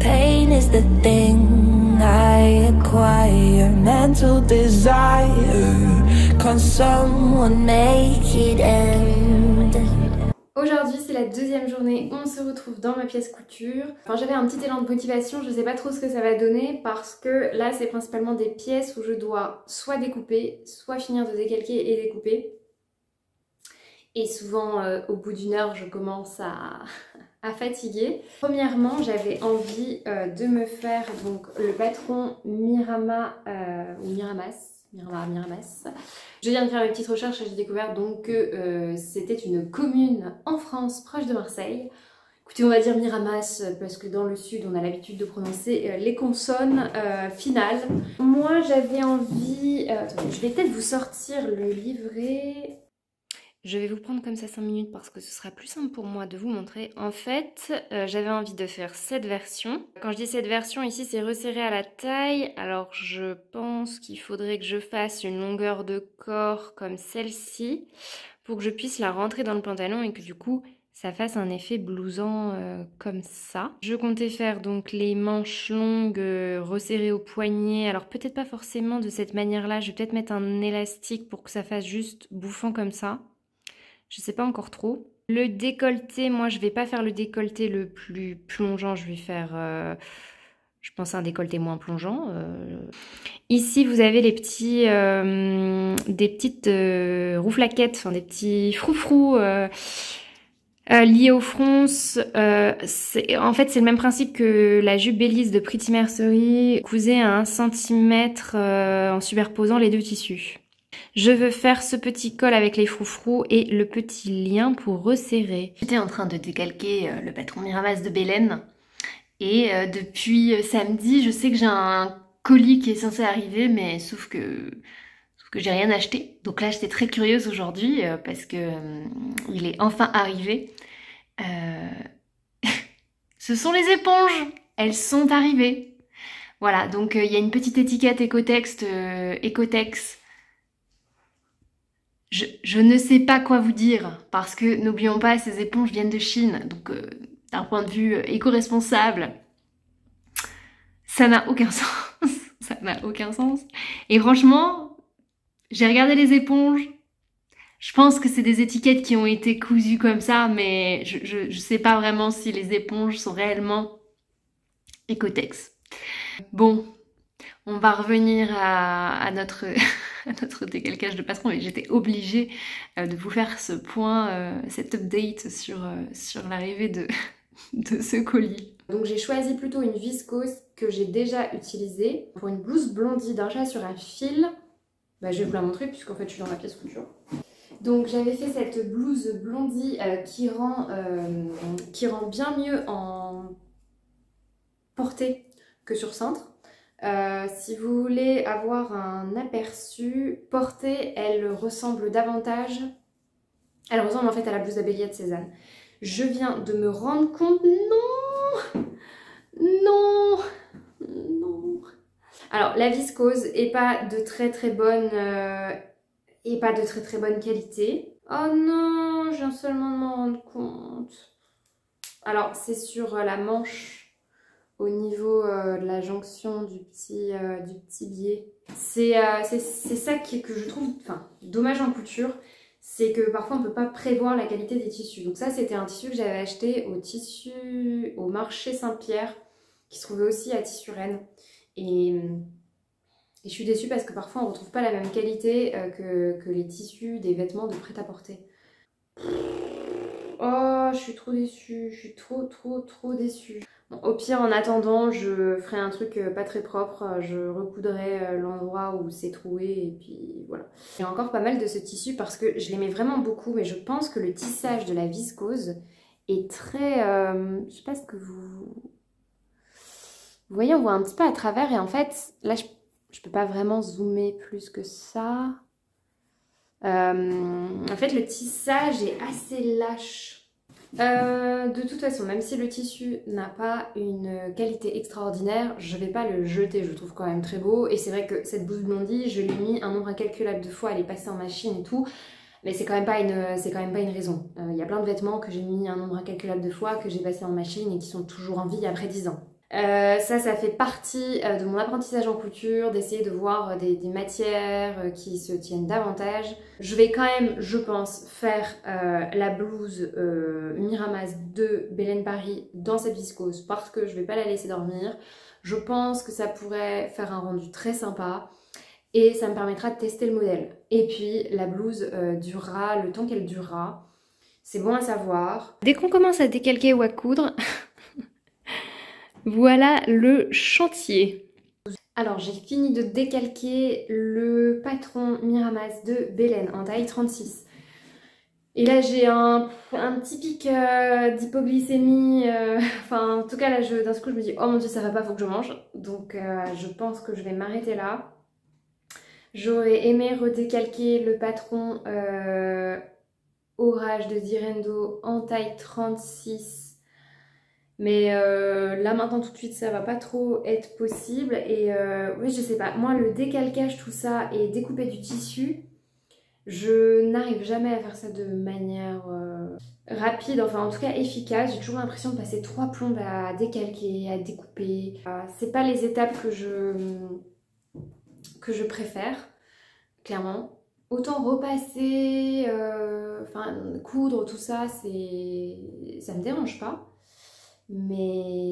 Pain is the thing I acquire, mental desire. Can someone make it end? Aujourd'hui c'est la deuxième journée où on se retrouve dans ma pièce couture. Enfin j'avais un petit élan de motivation, je sais pas trop ce que ça va donner parce que là c'est principalement des pièces où je dois soit découper, soit finir de décalquer et découper. Et souvent au bout d'une heure je commence à fatiguer. Premièrement j'avais envie de me faire donc le patron Miramas. Je viens de faire mes petites recherches et j'ai découvert donc que c'était une commune en France proche de Marseille. Écoutez, on va dire Miramas parce que dans le sud on a l'habitude de prononcer les consonnes finales. Moi j'avais envie... attendez, je vais peut-être vous sortir le livret. Je vais vous prendre comme ça 5 minutes parce que ce sera plus simple pour moi de vous montrer. En fait, j'avais envie de faire cette version. Quand je dis cette version, ici c'est resserré à la taille. Alors je pense qu'il faudrait que je fasse une longueur de corps comme celle-ci pour que je puisse la rentrer dans le pantalon et que du coup ça fasse un effet blouson comme ça. Je comptais faire donc les manches longues resserrées au poignet. Alors peut-être pas forcément de cette manière-là. Je vais peut-être mettre un élastique pour que ça fasse juste bouffant comme ça. Je sais pas encore trop. Le décolleté, moi je vais pas faire le décolleté le plus plongeant, je vais faire, je pense, un décolleté moins plongeant. Ici vous avez les petits, des petites rouflaquettes, enfin des petits froufrous liés au fronce. En fait c'est le même principe que la jupe Belize de Pretty Mercerie, cousée à 1 cm en superposant les deux tissus. Je veux faire ce petit col avec les froufrous et le petit lien pour resserrer. J'étais en train de décalquer le patron Miramas de Belen. Et depuis samedi, je sais que j'ai un colis qui est censé arriver, mais sauf que j'ai rien acheté. Donc là, j'étais très curieuse aujourd'hui parce que il est enfin arrivé. Ce sont les éponges. Elles sont arrivées. Voilà, donc il y a une petite étiquette Ecotex. Je ne sais pas quoi vous dire, parce que n'oublions pas, ces éponges viennent de Chine, donc d'un point de vue éco-responsable, ça n'a aucun sens, ça n'a aucun sens. Et franchement, j'ai regardé les éponges, je pense que c'est des étiquettes qui ont été cousues comme ça, mais je sais pas vraiment si les éponges sont réellement Ecotex. Bon, on va revenir à notre... notre décalcage de patron, mais j'étais obligée de vous faire ce point, cet update sur l'arrivée de ce colis. Donc j'ai choisi plutôt une viscose que j'ai déjà utilisée pour une blouse blondie d'achat sur un fil. Bah, je vais vous la montrer puisqu'en fait je suis dans ma pièce couture. Donc j'avais fait cette blouse blondie qui rend bien mieux en portée que sur cintre. Si vous voulez avoir un aperçu, portée, elle ressemble davantage... Elle ressemble en fait à la blouse d'Abélia de Cézanne. Je viens de me rendre compte... Non. Alors la viscose est pas de très bonne... et pas de très bonne qualité. Oh non, je viens seulement de m'en rendre compte. Alors c'est sur la manche... au niveau de la jonction du petit biais. C'est ça que je trouve dommage en couture, c'est que parfois on ne peut pas prévoir la qualité des tissus. Donc ça c'était un tissu que j'avais acheté au marché Saint-Pierre, qui se trouvait aussi à Tissuren. Et je suis déçue parce que parfois on ne retrouve pas la même qualité que les tissus des vêtements de prêt-à-porter. Oh, je suis trop déçue, je suis trop déçue. Bon, au pire, en attendant, je ferai un truc pas très propre, je recoudrai l'endroit où c'est troué et puis voilà. J'ai encore pas mal de ce tissu parce que je l'aimais vraiment beaucoup, mais je pense que le tissage de la viscose est très... je sais pas ce que vous... Vous voyez, on voit un petit peu à travers et en fait, là je peux pas vraiment zoomer plus que ça. En fait, le tissage est assez lâche. De toute façon, même si le tissu n'a pas une qualité extraordinaire, je vais pas le jeter, je le trouve quand même très beau. Et c'est vrai que cette blouse blondie, je l'ai mis un nombre incalculable de fois, elle est passée en machine et tout. Mais c'est quand même pas une raison. Il y a plein de vêtements que j'ai mis un nombre incalculable de fois, que j'ai passé en machine et qui sont toujours en vie après 10 ans. Ça fait partie de mon apprentissage en couture, d'essayer de voir des matières qui se tiennent davantage. Je vais quand même, je pense, faire la blouse Miramas de Belen Paris dans cette viscose parce que je vais pas la laisser dormir. Je pense que ça pourrait faire un rendu très sympa. Et ça me permettra de tester le modèle. Et puis la blouse durera le temps qu'elle durera. C'est bon à savoir. Dès qu'on commence à décalquer ou à coudre, voilà le chantier. Alors j'ai fini de décalquer le patron Miramas de Belen en taille 36. Et là j'ai un petit pic d'hypoglycémie. Enfin en tout cas là d'un coup je me dis oh mon dieu ça va pas, faut que je mange. Donc je pense que je vais m'arrêter là. J'aurais aimé redécalquer le patron Orage de Direndo en taille 36. Mais là maintenant tout de suite ça va pas trop être possible. Et oui je sais pas, moi le décalcage tout ça et découper du tissu, je n'arrive jamais à faire ça de manière rapide, enfin en tout cas efficace. J'ai toujours l'impression de passer 3 plombes à décalquer, à découper. C'est pas les étapes que je préfère, clairement. Autant repasser, coudre, tout ça, ça me dérange pas. Mais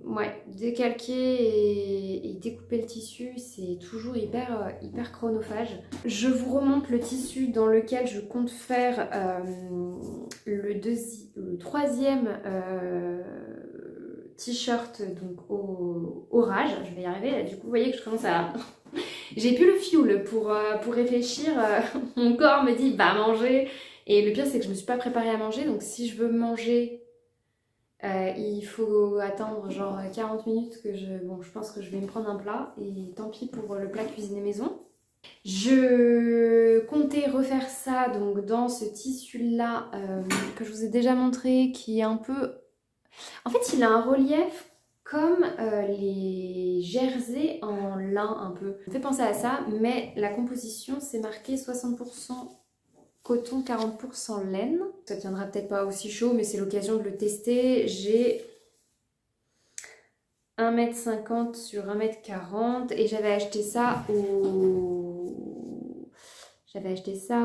ouais, décalquer et découper le tissu, c'est toujours hyper chronophage. Je vous remonte le tissu dans lequel je compte faire le troisième t-shirt, donc au Orage. Je vais y arriver là, du coup vous voyez que je commence à... J'ai plus le fioul pour réfléchir. Mon corps me dit va manger. Et le pire c'est que je me suis pas préparée à manger, donc si je veux manger il faut attendre genre 40 minutes que je pense que je vais me prendre un plat et tant pis pour le plat cuisiné maison. Je comptais refaire ça donc dans ce tissu là que je vous ai déjà montré, qui est un peu... En fait il a un relief comme les jerseys en lin un peu. Ça me fait penser à ça, mais la composition c'est marqué 60% coton, 40% laine. Ça tiendra peut-être pas aussi chaud, mais c'est l'occasion de le tester. J'ai 1,50 m sur 1,40 m et j'avais acheté ça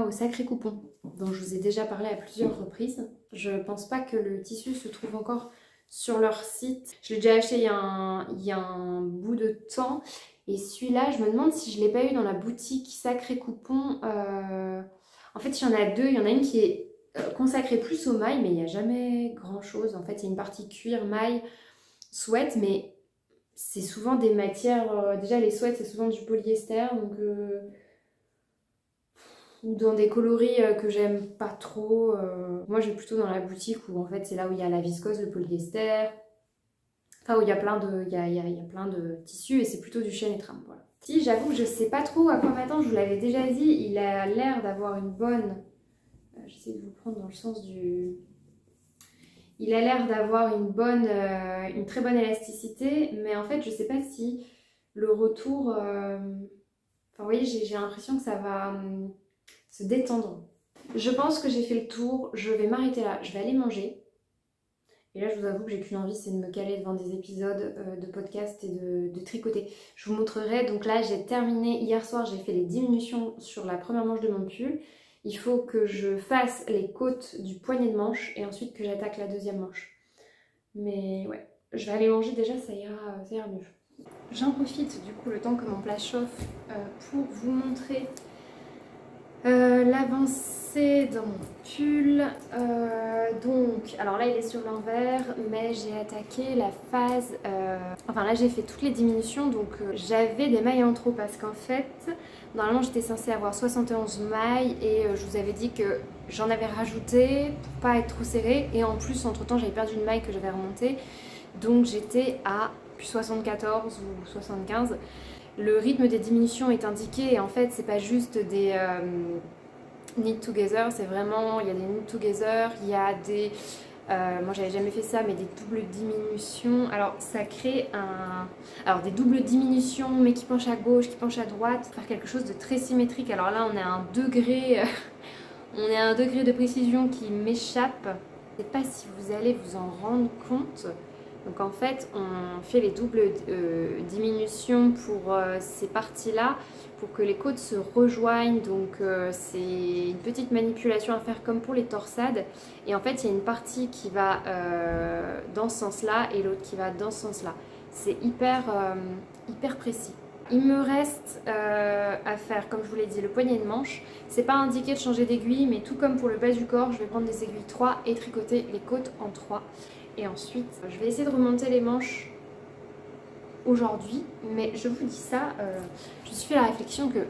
au Sacré Coupon, dont je vous ai déjà parlé à plusieurs reprises. Je pense pas que le tissu se trouve encore sur leur site. Je l'ai déjà acheté il y a un bout de temps. Et celui-là, je me demande si je l'ai pas eu dans la boutique Sacré Coupon. En fait, il y en a deux. Il y en a une qui est consacrée plus aux mailles, mais il n'y a jamais grand-chose. En fait, il y a une partie cuir, maille, sweat, mais c'est souvent des matières... déjà, les sweats, c'est souvent du polyester, donc... ou dans des coloris que j'aime pas trop. Moi, je vais plutôt dans la boutique où, en fait, c'est là où il y a la viscose, le polyester... Enfin, où il y a plein de tissus et c'est plutôt du chêne et trame, voilà. Si, j'avoue que je sais pas trop à quoi m'attendre, je vous l'avais déjà dit, il a l'air d'avoir une bonne... J'essaie de vous prendre dans le sens du... Il a l'air d'avoir une très bonne élasticité, mais en fait, je sais pas si le retour... Enfin, vous voyez, j'ai l'impression que ça va se détendre. Je pense que j'ai fait le tour, je vais m'arrêter là, je vais aller manger. Et là, je vous avoue que j'ai qu'une envie, c'est de me caler devant des épisodes de podcast et de tricoter. Je vous montrerai. Donc là, j'ai terminé. Hier soir, j'ai fait les diminutions sur la première manche de mon pull. Il faut que je fasse les côtes du poignet de manche et ensuite que j'attaque la deuxième manche. Mais ouais, je vais aller manger déjà, ça ira mieux. J'en profite du coup le temps que mon plat chauffe pour vous montrer l'avancée dans mon pull. Donc, alors là il est sur l'envers, mais j'ai attaqué la phase... Enfin là j'ai fait toutes les diminutions, donc j'avais des mailles en trop parce qu'en fait, normalement j'étais censée avoir 71 mailles et je vous avais dit que j'en avais rajouté pour pas être trop serré. Et en plus, entre temps, j'avais perdu une maille que j'avais remontée. Donc j'étais à plus 74 ou 75. Le rythme des diminutions est indiqué et en fait c'est pas juste des knit together, c'est vraiment, il y a des knit together, il y a des, moi j'avais jamais fait ça, mais des doubles diminutions. Alors ça crée des doubles diminutions mais qui penchent à gauche, qui penchent à droite, pour faire quelque chose de très symétrique. Alors là on est à un degré On est à un degré de précision qui m'échappe. Je ne sais pas si vous allez vous en rendre compte. Donc en fait, on fait les doubles diminutions pour ces parties-là, pour que les côtes se rejoignent. Donc c'est une petite manipulation à faire comme pour les torsades. Et en fait, il y a une partie qui va dans ce sens-là et l'autre qui va dans ce sens-là. C'est hyper précis. Il me reste à faire, comme je vous l'ai dit, le poignet de manche. C'est pas indiqué de changer d'aiguille, mais tout comme pour le bas du corps, je vais prendre des aiguilles 3 et tricoter les côtes en 3. Et ensuite, je vais essayer de remonter les manches aujourd'hui. Mais je vous dis ça, je me suis fait la réflexion que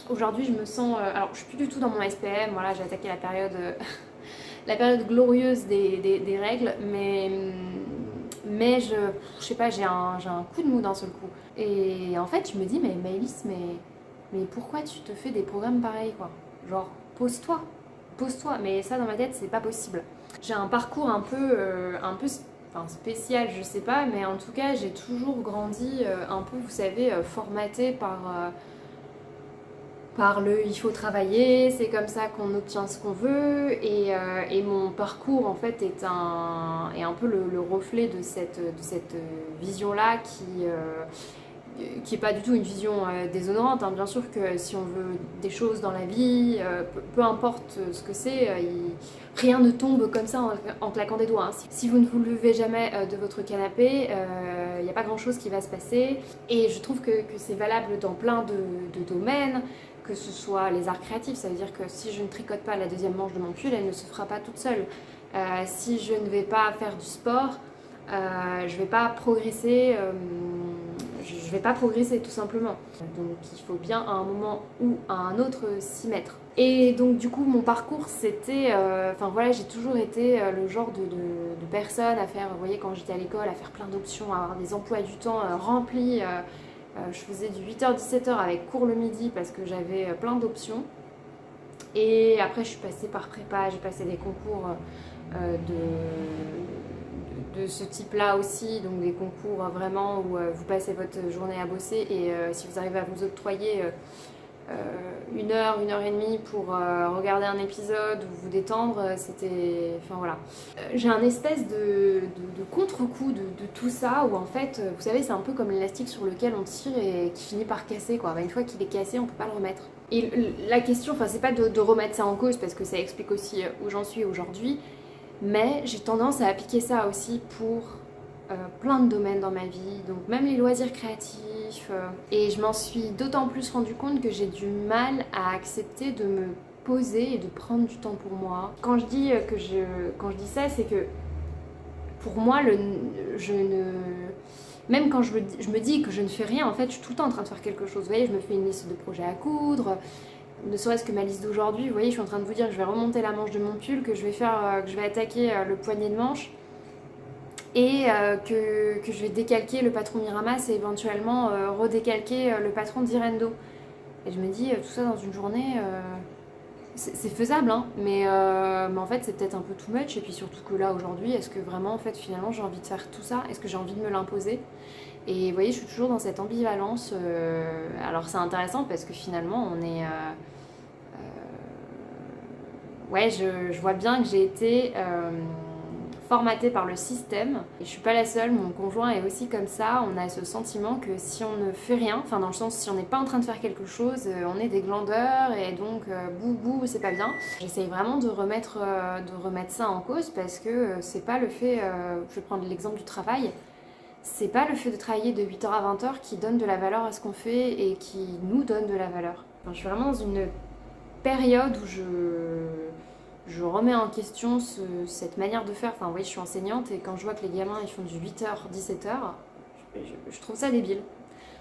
aujourd'hui je me sens... alors je suis plus du tout dans mon SPM, voilà, j'ai attaqué la période, la période glorieuse des règles, mais je sais pas, j'ai un coup de mou d'un seul coup. Et en fait, je me dis, mais Maëlys, mais pourquoi tu te fais des programmes pareils, quoi? Genre, pose-toi. Mais ça, dans ma tête, c'est pas possible. J'ai un parcours un peu enfin, spécial, je sais pas, mais en tout cas, j'ai toujours grandi un peu, vous savez, formaté par le il faut travailler, c'est comme ça qu'on obtient ce qu'on veut, et mon parcours en fait est un peu le reflet de cette vision-là qui est pas du tout une vision déshonorante, hein. Bien sûr que si on veut des choses dans la vie, peu importe ce que c'est, rien ne tombe comme ça en claquant des doigts, hein. Si vous ne vous levez jamais de votre canapé, il n'y a pas grand chose qui va se passer, et je trouve que c'est valable dans plein de domaines, que ce soit les arts créatifs. Ça veut dire que si je ne tricote pas la deuxième manche de mon pull, elle ne se fera pas toute seule. Si je ne vais pas faire du sport, je vais pas progresser, je vais pas progresser tout simplement. Donc il faut bien à un moment ou à un autre s'y mettre. Et donc du coup mon parcours c'était, enfin voilà, j'ai toujours été le genre de personne à faire, vous voyez, quand j'étais à l'école, à faire plein d'options, à avoir des emplois du temps remplis. Je faisais du 8h-17h avec cours le midi parce que j'avais plein d'options. Et après je suis passée par prépa, j'ai passé des concours de ce type-là aussi, donc des concours vraiment où vous passez votre journée à bosser, et si vous arrivez à vous octroyer 1 heure et demie pour regarder un épisode ou vous détendre, c'était... Enfin voilà. J'ai un espèce de contre-coup de tout ça, où en fait, vous savez, c'est un peu comme l'élastique sur lequel on tire et qui finit par casser, quoi. Bah, une fois qu'il est cassé, on peut pas le remettre. Et la question, enfin c'est pas de remettre ça en cause, parce que ça explique aussi où j'en suis aujourd'hui, mais j'ai tendance à appliquer ça aussi pour plein de domaines dans ma vie, donc même les loisirs créatifs, et je m'en suis d'autant plus rendu compte que j'ai du mal à accepter de me poser et de prendre du temps pour moi. Quand je dis ça, c'est que pour moi, même quand je me dis que je ne fais rien, en fait, je suis tout le temps en train de faire quelque chose. Vous voyez, je me fais une liste de projets à coudre, ne serait-ce que ma liste d'aujourd'hui. Vous voyez, je suis en train de vous dire que je vais remonter la manche de mon pull, que je vais attaquer le poignet de manche, et que je vais décalquer le patron Miramas et éventuellement redécalquer le patron d'Irendo. Et je me dis, tout ça dans une journée, c'est faisable, hein, mais en fait c'est peut-être un peu too much. Et puis surtout que là aujourd'hui, est-ce que vraiment en fait finalement j'ai envie de faire tout ça? Est-ce que j'ai envie de me l'imposer? Et vous voyez, je suis toujours dans cette ambivalence. Alors c'est intéressant parce que finalement on est... ouais, je vois bien que j'ai été... formatée par le système, et je suis pas la seule, mon conjoint est aussi comme ça. On a ce sentiment que si on ne fait rien, enfin dans le sens si on n'est pas en train de faire quelque chose, on est des glandeurs, et donc bouh c'est pas bien. J'essaye vraiment de remettre ça en cause, parce que c'est pas le fait, je vais prendre l'exemple du travail, c'est pas le fait de travailler de 8h à 20h qui donne de la valeur à ce qu'on fait et qui nous donne de la valeur. Enfin, je suis vraiment dans une période où je remets en question cette manière de faire. Enfin, oui, je suis enseignante, et quand je vois que les gamins ils font du 8h, 17h, je trouve ça débile.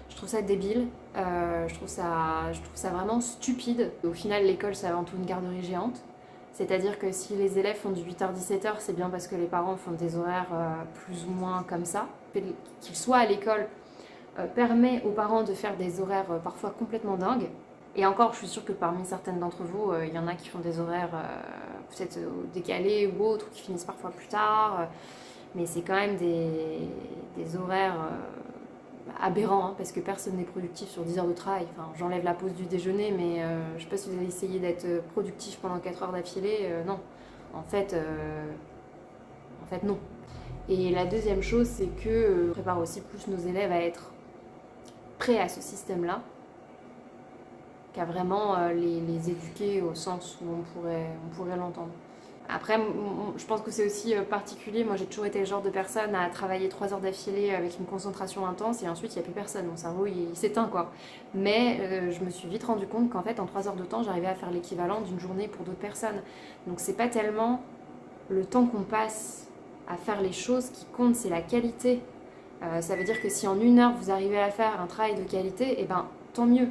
Je trouve ça débile, je trouve ça vraiment stupide. Au final, l'école, c'est avant tout une garderie géante. C'est-à-dire que si les élèves font du 8h, 17h, c'est bien parce que les parents font des horaires plus ou moins comme ça. Qu'ils soient à l'école permet aux parents de faire des horaires parfois complètement dingues. Et encore, je suis sûre que parmi certaines d'entre vous, il y en a qui font des horaires peut-être décalés ou autres, ou qui finissent parfois plus tard. Mais c'est quand même des horaires aberrant, hein, parce que personne n'est productif sur 10 heures de travail. Enfin, j'enlève la pause du déjeuner, mais je sais pas si vous avez essayé d'être productif pendant 4 heures d'affilée, non. En fait, non. Et la deuxième chose, c'est que on prépare aussi plus nos élèves à être prêts à ce système-là, qu'à vraiment les éduquer au sens où on pourrait l'entendre. Après, je pense que c'est aussi particulier. Moi, j'ai toujours été le genre de personne à travailler 3 heures d'affilée avec une concentration intense et ensuite, il n'y a plus personne. Mon cerveau, il s'éteint, quoi. Mais je me suis vite rendu compte qu'en fait, en 3 heures de temps, j'arrivais à faire l'équivalent d'une journée pour d'autres personnes. Donc, c'est pas tellement le temps qu'on passe à faire les choses qui compte, c'est la qualité. Ça veut dire que si en 1 heure, vous arrivez à faire un travail de qualité, eh ben, tant mieux.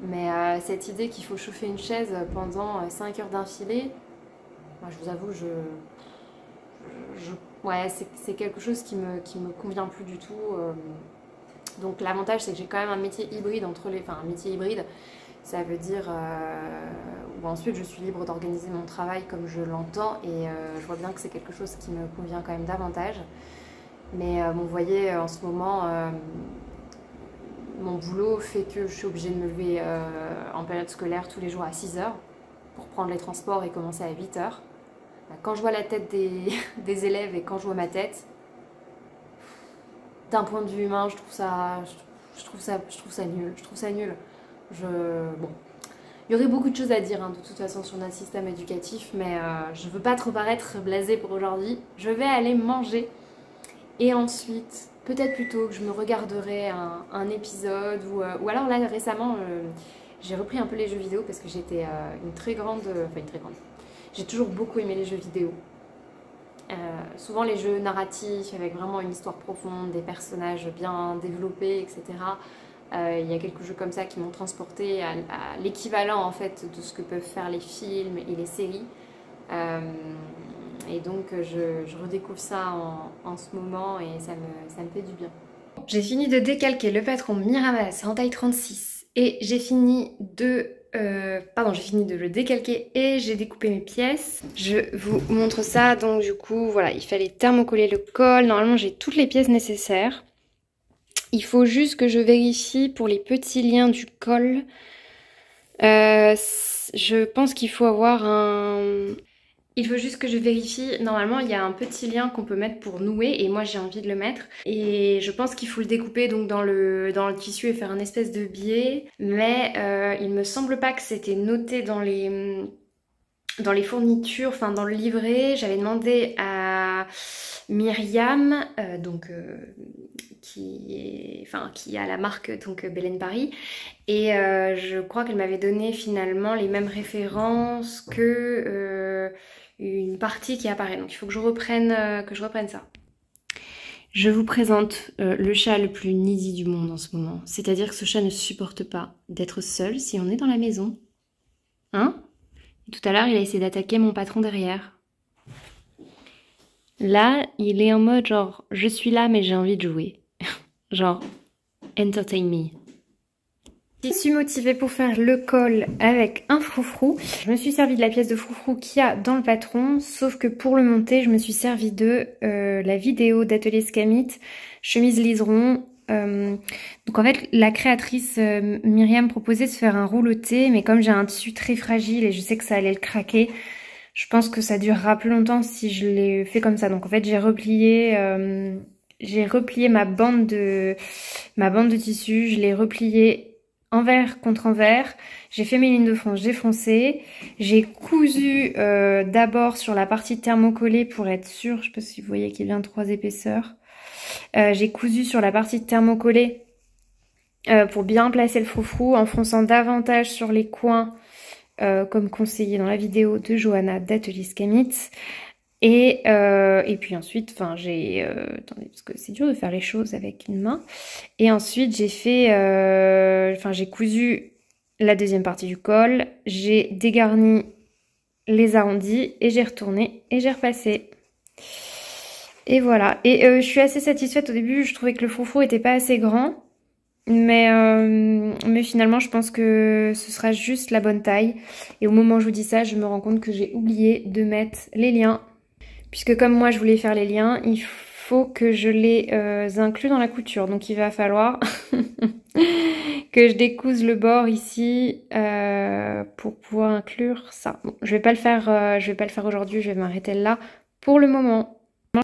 Mais cette idée qu'il faut chauffer une chaise pendant 5 heures d'affilée, moi, je vous avoue, ouais, c'est quelque chose qui me convient plus du tout. Donc l'avantage, c'est que j'ai quand même un métier hybride enfin un métier hybride, ça veut dire où ensuite je suis libre d'organiser mon travail comme je l'entends et je vois bien que c'est quelque chose qui me convient quand même davantage. Mais bon, vous voyez, en ce moment, mon boulot fait que je suis obligée de me lever en période scolaire tous les jours à 6 heures pour prendre les transports et commencer à 8 heures. Quand je vois la tête des élèves et quand je vois ma tête, d'un point de vue humain, je trouve ça nul. Bon, il y aurait beaucoup de choses à dire, hein, de toute façon sur notre système éducatif, mais je veux pas trop paraître blasée pour aujourd'hui. Je vais aller manger et ensuite, peut-être plutôt que je me regarderai un épisode ou alors là récemment, j'ai repris un peu les jeux vidéo parce que j'étais une très grande. J'ai toujours beaucoup aimé les jeux vidéo. Souvent les jeux narratifs avec vraiment une histoire profonde, des personnages bien développés, etc. Il y a quelques jeux comme ça qui m'ont transporté à l'équivalent en fait de ce que peuvent faire les films et les séries. Et donc je redécouvre ça en ce moment et ça me fait du bien. J'ai fini de décalquer le patron Miramas en taille 36 et j'ai fini de le décalquer et j'ai découpé mes pièces. Je vous montre ça, donc du coup voilà, il fallait thermocoller le col. Normalement j'ai toutes les pièces nécessaires. Il faut juste que je vérifie pour les petits liens du col. Je pense qu'il faut avoir un... Il faut juste que je vérifie. Normalement, il y a un petit lien qu'on peut mettre pour nouer et moi j'ai envie de le mettre. Et je pense qu'il faut le découper donc dans le tissu et faire un espèce de biais. Mais il me semble pas que c'était noté dans les fournitures, enfin dans le livret. J'avais demandé à Myriam, qui a la marque donc Belen Paris, et je crois qu'elle m'avait donné finalement les mêmes références que une partie qui apparaît. Donc il faut que je reprenne ça. Je vous présente le chat le plus needy du monde en ce moment. C'est-à-dire que ce chat ne supporte pas d'être seul si on est dans la maison. Hein? Et tout à l'heure, il a essayé d'attaquer mon patron derrière. Là, il est en mode genre, je suis là mais j'ai envie de jouer. Genre, entertain me. Je suis motivée pour faire le col avec un froufrou. Je me suis servi de la pièce de froufrou qu'il y a dans le patron, sauf que pour le monter, je me suis servi de la vidéo d'Atelier Scamit, chemise liseron. Donc en fait, la créatrice Myriam proposait de se faire un rouleauté, mais comme j'ai un tissu très fragile et je sais que ça allait le craquer, je pense que ça durera plus longtemps si je l'ai fait comme ça. Donc en fait, j'ai replié ma bande de tissu, je l'ai repliée envers contre envers, j'ai fait mes lignes de frange, j'ai froncé, j'ai cousu d'abord sur la partie thermocollée pour être sûre, je sais pas si vous voyez qu'il y a bien 3 épaisseurs, j'ai cousu sur la partie thermocollée pour bien placer le froufrou en fronçant davantage sur les coins comme conseillé dans la vidéo de Johanna d'Atelier Scamit. Et puis ensuite, attendez, parce que c'est dur de faire les choses avec une main. Et ensuite, j'ai cousu la deuxième partie du col, j'ai dégarni les arrondis et j'ai retourné et j'ai repassé. Et voilà. Et je suis assez satisfaite au début, je trouvais que le froufrou était pas assez grand. Mais finalement, je pense que ce sera juste la bonne taille. Et au moment où je vous dis ça, je me rends compte que j'ai oublié de mettre les liens. Puisque comme moi je voulais faire les liens, il faut que je les inclue dans la couture. Donc il va falloir que je découse le bord ici pour pouvoir inclure ça. Bon, je vais pas le faire aujourd'hui, je vais m'arrêter là pour le moment.